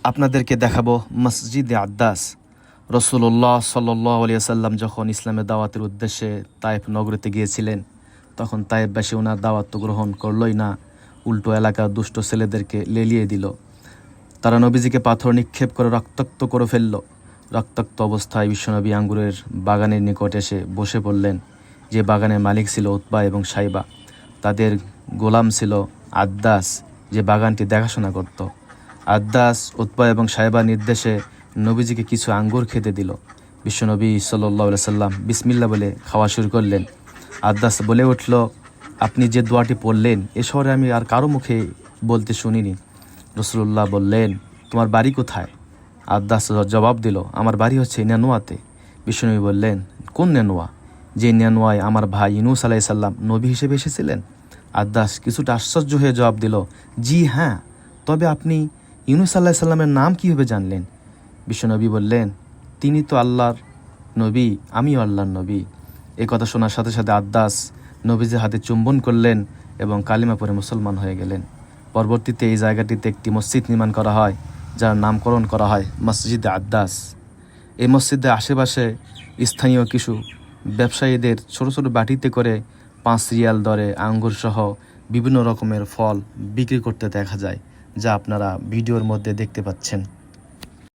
আপনাদেরকে দেখাবো মসজিদে আদ্দাস। রসুল্লাহ সাল্লাল্লাহু আলাইহি ওয়াসাল্লাম যখন ইসলামের দাওয়াতের উদ্দেশ্যে তায়েফ নগরীতে গিয়েছিলেন, তখন তায়েফবাসী ওনার দাওয়াত তো গ্রহণ করলই না, উল্টো এলাকার দুষ্ট ছেলেদেরকে লেলিয়ে দিল। তারা নবীজিকে পাথর নিক্ষেপ করে রক্তাক্ত করে ফেলল। রক্তাক্ত অবস্থায় বিশ্বনবী আঙ্গুরের বাগানের নিকট এসে বসে পড়লেন। যে বাগানের মালিক ছিল উতবা এবং সাইবা, তাদের গোলাম ছিল আদ্দাস, যে বাগানটি দেখাশোনা করত। আদ্দাস উতবা এবং সাইবার নির্দেশে নবীজিকে কিছু আঙ্গুর খেতে দিল। বিশ্বনবী সাল্লাল্লাহু আলাইহি সাল্লাম বিসমিল্লাহ বলে খাওয়া শুরু করলেন। আদ্দাস বলে উঠল, আপনি যে দোয়াটি পড়লেন এ শহরে আমি আর কারো মুখে বলতে শুনিনি। রসুল্লাহ বললেন, তোমার বাড়ি কোথায়? আদ্দাস জবাব দিল, আমার বাড়ি হচ্ছে নেনোয়াতে। বিশ্বনবী বললেন, কোন নেনোয়া? যে নেনোয়ায় আমার ভাই ইউনূস আলাইহিস সালাম নবী হিসেবে এসেছিলেন। আদ্দাস কিছুটা আশ্চর্য হয়ে জবাব দিল, জি হ্যাঁ, তবে আপনি ইউনূস আলাইহিস সালামের নাম কীভাবে জানলেন? বিশ্বনবী বললেন, তিনি তো আল্লাহর নবী, আমিও আল্লাহর নবী। এই কথা শোনার সাথে সাথে আদ্দাস নবীজির হাতে চুম্বন করলেন এবং কালিমা পড়ে মুসলমান হয়ে গেলেন। পরবর্তীতে এই জায়গাটিতে একটি মসজিদ নির্মাণ করা হয়, যার নামকরণ করা হয় মসজিদে আদ্দাস। এই মসজিদের আশেপাশে স্থানীয় কিছু ব্যবসায়ীদের ছোট ছোট বাটিতে করে 5 রিয়াল দরে আঙ্গুর সহ বিভিন্ন রকমের ফল বিক্রি করতে দেখা যায়, যা আপনারা ভিডিওর মধ্যে দেখতে পাচ্ছেন।